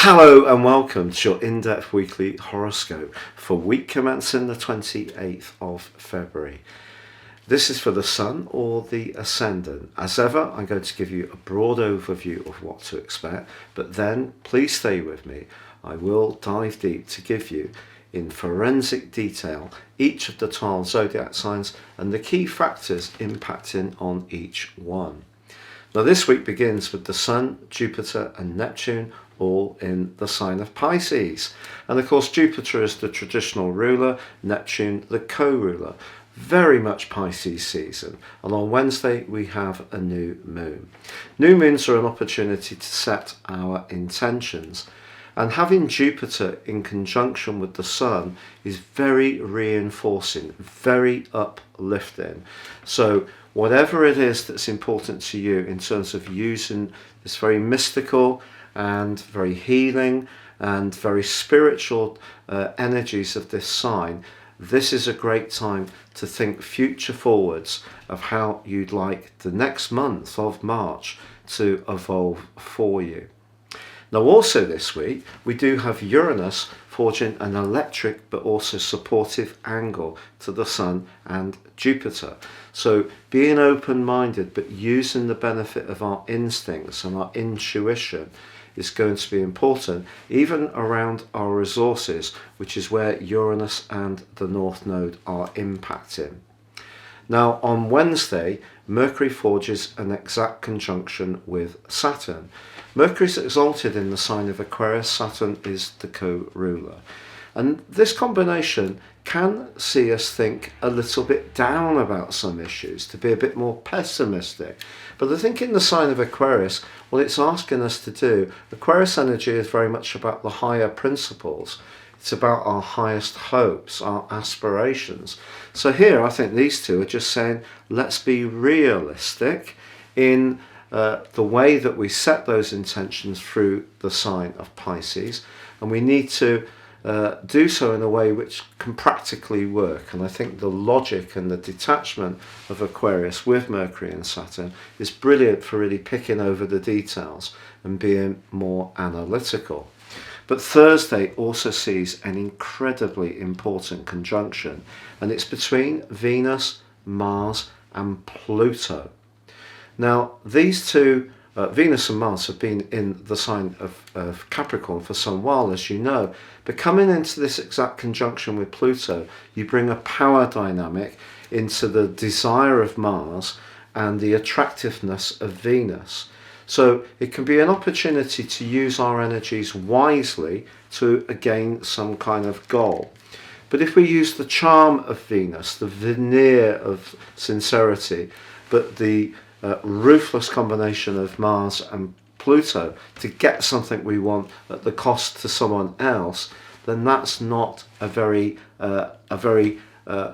Hello and welcome to your in-depth weekly horoscope for week commencing the 28th of February. This is for the Sun or the Ascendant. As ever, I'm going to give you a broad overview of what to expect, but then please stay with me. I will dive deep to give you in forensic detail each of the 12 zodiac signs and the key factors impacting on each one. Now this week begins with the Sun, Jupiter and Neptune all in the sign of Pisces. And of course Jupiter is the traditional ruler, Neptune the co-ruler. Very much Pisces season. And on Wednesday we have a new moon. New moons are an opportunity to set our intentions. And having Jupiter in conjunction with the Sun is very reinforcing, very uplifting. So whatever it is that's important to you in terms of using this very mystical and very healing and very spiritual energies of this sign, this is a great time to think future forwards of how you'd like the next month of March to evolve for you. Now also this week we do have Uranus forging an electric but also supportive angle to the Sun and Jupiter. So being open-minded but using the benefit of our instincts and our intuition is going to be important, even around our resources, which is where Uranus and the North Node are impacting. Now on Wednesday, Mercury forges an exact conjunction with Saturn. Mercury is exalted in the sign of Aquarius, Saturn is the co-ruler. And this combination can see us think a little bit down about some issues, to be a bit more pessimistic. But I think in the sign of Aquarius, what it's asking us to do, Aquarius energy is very much about the higher principles. It's about our highest hopes, our aspirations. So here I think these two are just saying, let's be realistic in the way that we set those intentions through the sign of Pisces, and we need to do so in a way which can practically work. And I think the logic and the detachment of Aquarius with Mercury and Saturn is brilliant for really picking over the details and being more analytical. But Thursday also sees an incredibly important conjunction, and it's between Venus, Mars and Pluto. Now these two, Venus and Mars, have been in the sign of Capricorn for some while, as you know, but coming into this exact conjunction with Pluto, you bring a power dynamic into the desire of Mars and the attractiveness of Venus. So it can be an opportunity to use our energies wisely to gain some kind of goal. But if we use the charm of Venus, the veneer of sincerity, but the ruthless combination of Mars and Pluto to get something we want at the cost to someone else, then that's not a very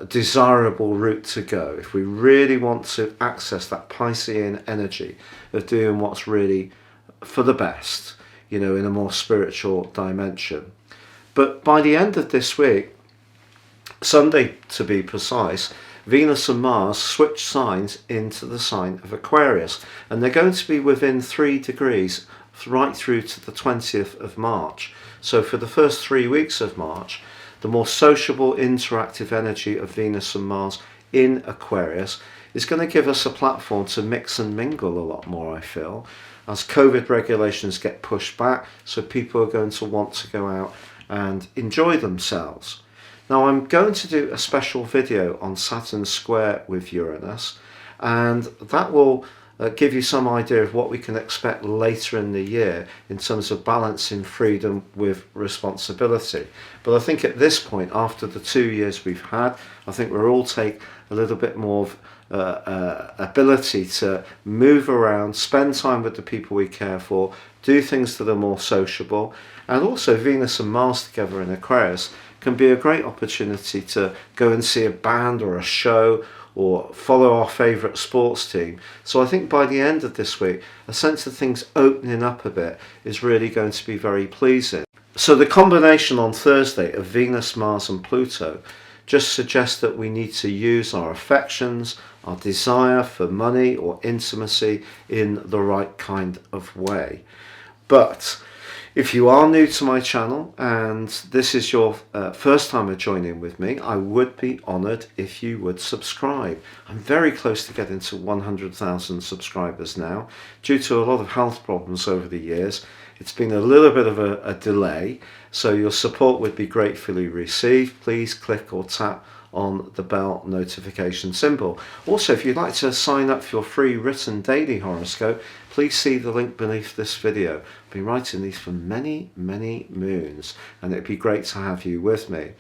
desirable route to go. If we really want to access that Piscean energy of doing what's really for the best, in a more spiritual dimension. But by the end of this week, Sunday to be precise, Venus and Mars switch signs into the sign of Aquarius, and they're going to be within 3 degrees right through to the 20th of March. So for the first 3 weeks of March, the more sociable, interactive energy of Venus and Mars in Aquarius is going to give us a platform to mix and mingle a lot more, I feel, as COVID regulations get pushed back, so people are going to want to go out and enjoy themselves. Now I'm going to do a special video on Saturn square with Uranus, and that will give you some idea of what we can expect later in the year in terms of balancing freedom with responsibility. But I think at this point, after the 2 years we've had, I think we'll all take a little bit more of ability to move around, spend time with the people we care for, do things that are more sociable, and also Venus and Mars together in Aquarius can be a great opportunity to go and see a band or a show or follow our favourite sports team. So I think by the end of this week, a sense of things opening up a bit is really going to be very pleasing. So the combination on Thursday of Venus, Mars and Pluto just suggests that we need to use our affections, our desire for money or intimacy in the right kind of way. But If you are new to my channel and this is your first time of joining with me, I would be honoured if you would subscribe. I'm very close to getting to 100,000 subscribers now. Due to a lot of health problems over the years, it's been a little bit of a delay, so your support would be gratefully received. Please click or tap on the bell notification symbol. Also, if you'd like to sign up for your free written daily horoscope, please see the link beneath this video. I've been writing these for many moons, and it'd be great to have you with me.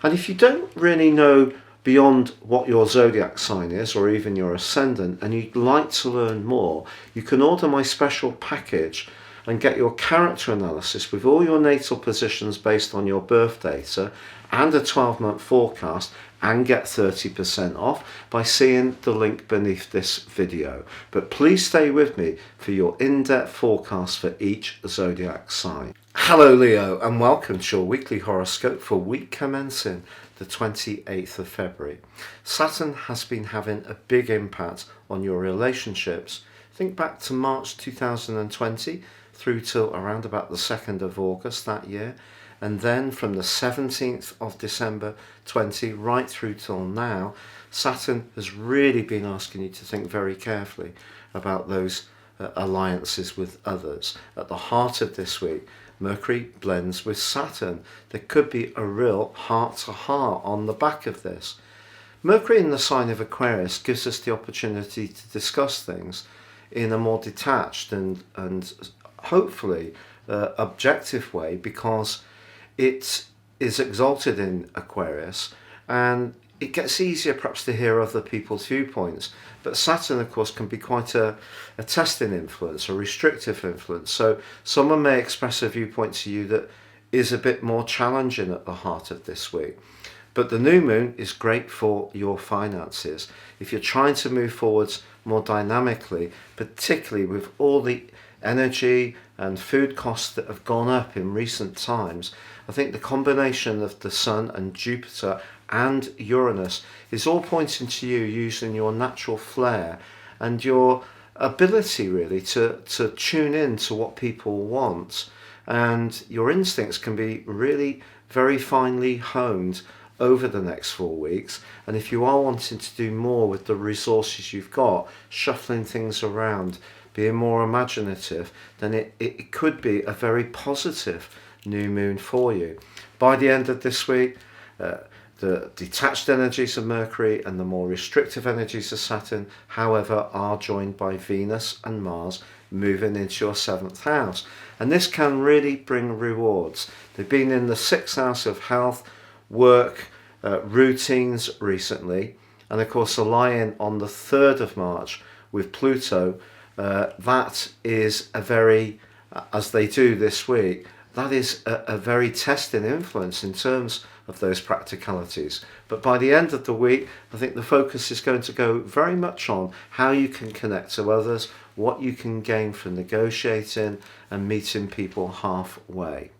And if you don't really know beyond what your zodiac sign is, or even your ascendant, and you'd like to learn more, you can order my special package and get your character analysis with all your natal positions based on your birth data and a 12-month forecast, and get 30% off by seeing the link beneath this video. But please stay with me for your in-depth forecast for each zodiac sign. Hello Leo, and welcome to your weekly horoscope for week commencing the 28th of February. Saturn has been having a big impact on your relationships. Think back to March 2020 through till around about the 2nd of August that year, and then from the 17th of December 20 right through till now, Saturn has really been asking you to think very carefully about those alliances with others. At the heart of this week, Mercury blends with Saturn. There could be a real heart-to-heart on the back of this. Mercury in the sign of Aquarius gives us the opportunity to discuss things in a more detached and hopefully objective way, because it is exalted in Aquarius and it gets easier perhaps to hear other people's viewpoints. But Saturn, of course, can be quite a testing influence, a restrictive influence. So someone may express a viewpoint to you that is a bit more challenging at the heart of this week. But the new moon is great for your finances. If you're trying to move forwards more dynamically, particularly with all the energy and food costs that have gone up in recent times, I think the combination of the Sun and Jupiter and Uranus is all pointing to you using your natural flair and your ability really to tune in to what people want, and your instincts can be really very finely honed over the next 4 weeks. And if you are wanting to do more with the resources you've got, shuffling things around, being more imaginative, then it could be a very positive new moon for you. By the end of this week, the detached energies of Mercury and the more restrictive energies of Saturn, however, are joined by Venus and Mars moving into your 7th house. And this can really bring rewards. They've been in the 6th house of health, work, routines recently, and of course aligning on the 3rd of March with Pluto. That is a very, as they do this week, that is a very testing influence in terms of those practicalities. But by the end of the week, I think the focus is going to go very much on how you can connect to others, what you can gain from negotiating and meeting people halfway.